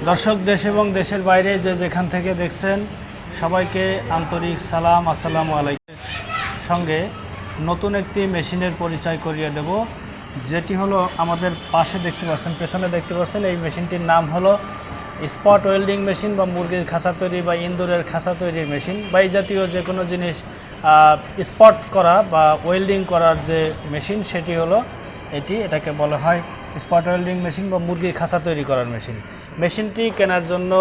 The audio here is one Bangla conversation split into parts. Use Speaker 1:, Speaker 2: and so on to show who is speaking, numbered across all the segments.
Speaker 1: দর্শক দেশ এবং দেশের বাইরে যে যেখান থেকে দেখছেন সবাইকে আন্তরিক সালাম, আসসালামু আলাইকুম। সঙ্গে নতুন একটি মেশিনের পরিচয় করিয়ে দেব, যেটি হলো আমাদের পাশে দেখতে পাচ্ছেন, পেছনে দেখতে পাচ্ছেন। এই মেশিনটির নাম হলো স্পট ওয়েল্ডিং মেশিন বা মুরগির খাঁচা তৈরি বা ইন্দুরের খাঁচা তৈরির মেশিন বা এই জাতীয় যে কোনো জিনিস স্পট করা বা ওয়েল্ডিং করার যে মেশিন সেটি হলো এটাকে বলা হয় স্পট ওয়েল্ডিং মেশিন বা মুরগির খাঁচা তৈরি করার মেশিন। মেশিনটি কেনার জন্য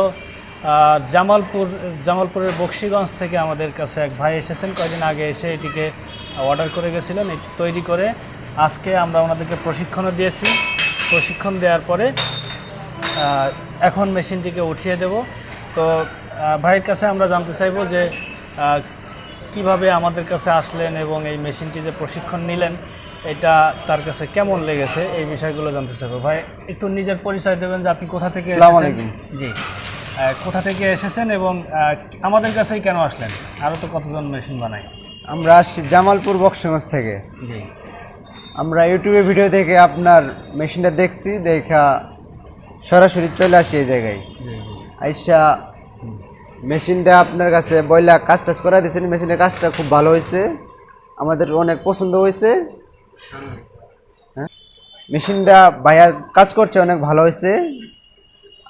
Speaker 1: জামালপুরের বক্সিগঞ্জ থেকে আমাদের কাছে এক ভাই এসেছেন, কয়েকদিন আগে এসে এটিকে অর্ডার করে গেছিলেন। এটি তৈরি করে আজকে আমরা ওনাদেরকে প্রশিক্ষণও দিয়েছি। প্রশিক্ষণ দেওয়ার পরে এখন মেশিনটিকে উঠিয়ে দেব। তো ভাইয়ের কাছে আমরা জানতে চাইব যে কিভাবে আমাদের কাছে আসলেন এবং এই মেশিনটি যে প্রশিক্ষণ নিলেন এটা তার কাছে কেমন লেগেছে, এই বিষয়গুলো জানতে চাইবো। ভাই একটু নিজের পরিচয় দেবেন যে আপনি কোথা থেকে এসেছেন। জি, কোথা থেকে এসেছেন এবং আমাদের কাছেই কেন আসলেন? আরও তো কতজন মেশিন বানায়।
Speaker 2: আমরা আসছি জামালপুর বক্সগঞ্জ থেকে।
Speaker 1: জি,
Speaker 2: আমরা ইউটিউবে ভিডিও থেকে আপনার মেশিনটা দেখছি, দেখা সরাসরি চলে আসি এই জায়গায়। আইসা মেশিনটা আপনার কাছে বইলা কাজ টাজ করা দিয়েছেন। মেশিনের কাজটা খুব ভালো হয়েছে, আমাদের অনেক পছন্দ হয়েছে। হ্যাঁ, মেশিনটা ভাইয়া কাজ করছে, অনেক ভালো হয়েছে।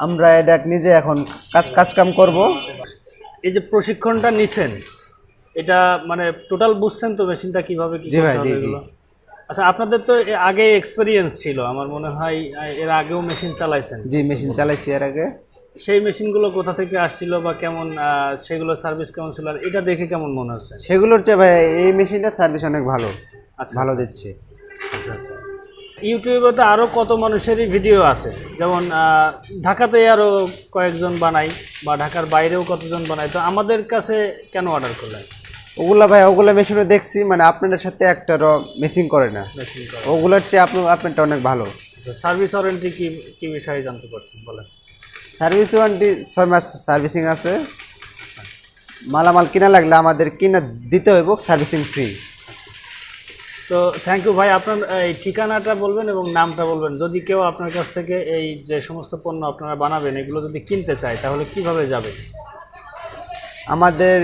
Speaker 2: আমরা এটা নিজে এখন কাম করব।
Speaker 1: এই যে প্রশিক্ষণটা নিছেন এটা মানে টোটাল বুঝছেন তো মেশিনটা কিভাবে কি করতে হবে এগুলো? আচ্ছা, আপনাদের তো আগে এক্সপেরিয়েন্স ছিল আমার মনে হয়, এর আগেও মেশিন চালাইছেন?
Speaker 2: জি, মেশিন চালাইছি এর আগে।
Speaker 1: সেই মেশিনগুলো কোথা থেকে আসছিল বা কেমন, সেগুলো সার্ভিস কেমন ছিল, আর এটা দেখে কেমন মনে হচ্ছে?
Speaker 2: সেগুলোর চেয়ে ভাই এই মেশিনটা সার্ভিস অনেক ভালো।
Speaker 1: আচ্ছা,
Speaker 2: ভালো দিচ্ছে।
Speaker 1: আচ্ছা আচ্ছা। ইউটিউবে তো আরও কত মানুষেরই ভিডিও আছে, যেমন ঢাকাতে আরও কয়েকজন বানাই বা ঢাকার বাইরেও কতজন বানায়। তো আমাদের কাছে কেন অর্ডার করলেন?
Speaker 2: ওগুলা মেশিনও দেখছি, মানে আপনাদের সাথে একটারও মেসিং করে না। ওগুলোর চেয়ে আপনারটা অনেক ভালো।
Speaker 1: সার্ভিস ওয়ারেন্টি কি বিষয়ে জানতে পারছেন বলেন?
Speaker 2: সার্ভিস ওয়ারেন্টি 6 মাস সার্ভিসিং আছে। মালামাল কিনা লাগলে আমাদের কিনা দিতে হইব, সার্ভিসিং ফ্রি।
Speaker 1: তো থ্যাংক ইউ ভাই। আপনার এই ঠিকানাটা বলবেন এবং নামটা বলবেন। যদি কেউ আপনার কাছ থেকে এই যে সমস্ত পণ্য আপনারা বানাবেন এগুলো যদি কিনতে চায় তাহলে কিভাবে যাবে?
Speaker 2: আমাদের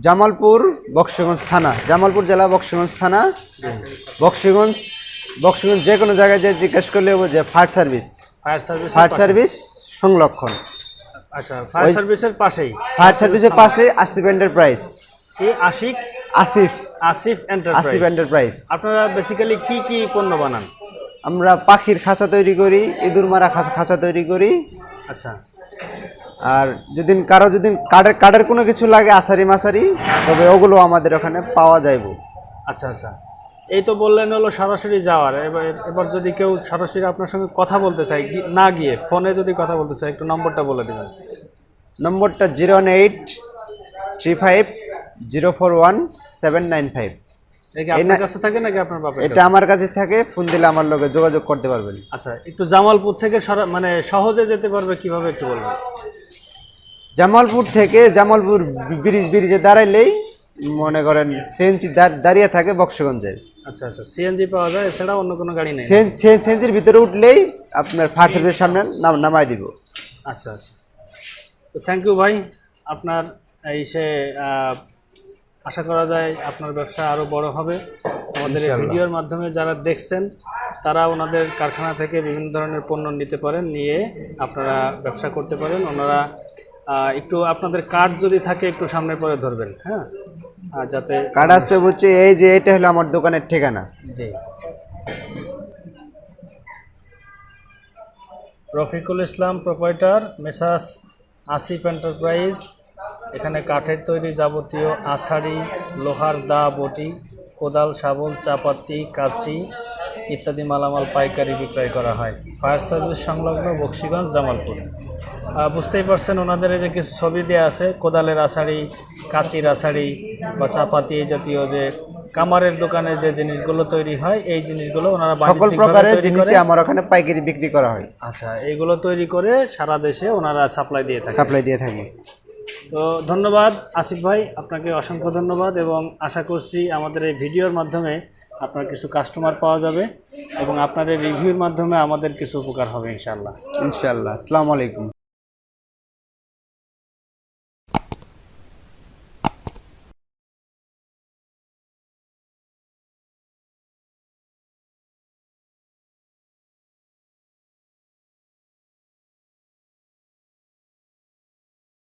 Speaker 2: জামালপুর বক্সগঞ্জ থানা, জামালপুর জেলা বক্সগঞ্জ থানা, বক্সগঞ্জ যে কোনো জায়গায় যে জিজ্ঞেস করলে যে ফায়ার সার্ভিস সংরক্ষণ।
Speaker 1: আচ্ছা, ফায়ার সার্ভিসের পাশেই,
Speaker 2: ফায়ার সার্ভিসের পাশে আসিফ এন্টারপ্রাইজ।
Speaker 1: কি আসিফ এন্টারপ্রাইজ। আপনারা বেসিক্যালি কি পণ্য বানান?
Speaker 2: আমরা পাখির খাঁচা তৈরি করি, ইঁদুর মারা খাঁচা তৈরি করি।
Speaker 1: আচ্ছা।
Speaker 2: আর যদি কাঠের কোনো কিছু লাগে আসারি মাসারি, তবে ওগুলো আমাদের ওখানে পাওয়া যাইব।
Speaker 1: আচ্ছা আচ্ছা। এই তো বললেন হলো সরাসরি যাওয়ার। এবার যদি কেউ সরাসরি আপনার সঙ্গে কথা বলতে চায়, না গিয়ে ফোনে যদি কথা বলতে চায়, একটু নম্বরটা বলে দেবেন।
Speaker 2: নম্বরটা 01835041795।
Speaker 1: আপনার কাছে থাকে নাকি আপনার বাপের?
Speaker 2: এটা আমার কাছে থাকে। ফোন দিলে আমার লগে যোগাযোগ করতে পারবেন।
Speaker 1: আচ্ছা, একটু জামালপুর থেকে মানে সহজে যেতে পারবে কিভাবে একটু বলবেন?
Speaker 2: জামালপুর থেকে জামালপুর ব্রিজে দাঁড়াইলেই মনে করেন সিএনজি দাঁড়িয়ে থাকে বক্সগঞ্জের।
Speaker 1: আচ্ছা আচ্ছা, সিএনজি পাওয়া যায়, এছাড়া অন্য কোনো গাড়ি নেই?
Speaker 2: সিএনজির ভিতরে উঠলেই আপনার ফায়ার সার্ভিসের সামনে নামাই দিব।
Speaker 1: আচ্ছা আচ্ছা। তো থ্যাংক ইউ ভাই। আপনার আশা করা যায় আপনার ব্যবসা আরও বড় হবে। আমাদের এই ভিডিওর মাধ্যমে যারা দেখছেন তারা ওনাদের কারখানা থেকে বিভিন্ন ধরনের পণ্য নিতে পারেন, নিয়ে আপনারা ব্যবসা করতে পারেন। ওনারা একটু আপনাদের কার্ড যদি থাকে একটু সামনে পরে ধরবেন। হ্যাঁ, যাতে
Speaker 2: কার্ড আছে বলছে। এই যে এটা হলো আমার দোকানের ঠিকানা।
Speaker 1: জি, Rafiqul Islam proprietor, messrs Asif enterprise. এখানে কাঠের তৈরি যাবতীয় আছাড়ি, লোহার দা, বটি, কোদাল, শাবল, চাপাতি, কাঁচি ইত্যাদি মালামাল পাইকারি বিক্রয় করা হয়। ফায়ার সার্ভিস সংলগ্ন বক্সিগঞ্জ, জামালপুর। বুঝতেই পারছেন ওনাদের এই যে কিছু ছবি দেওয়া আছে, কোদালের আছাড়ি, কাঁচির আছাড়ি বা চাপাতি, এই জাতীয় যে কামারের দোকানে যে জিনিসগুলো তৈরি হয় এই জিনিসগুলো ওনারা
Speaker 2: সকল প্রকারের জিনিসই আমার ওখানে পাইকারি বিক্রি করা হয়।
Speaker 1: আচ্ছা, এইগুলো তৈরি করে সারা দেশে ওনারা সাপ্লাই দিয়ে থাকে। তো ধন্যবাদ আসিফ ভাই, আপনাকে অসংখ্য ধন্যবাদ। এবং আশা করছি আমাদের এই ভিডিওর মাধ্যমে আপনার কিছু কাস্টমার পাওয়া যাবে এবং আপনার এই রিভিউর মাধ্যমে আমাদের কিছু উপকার হবে ইনশাআল্লাহ।
Speaker 2: আসসালামু আলাইকুম।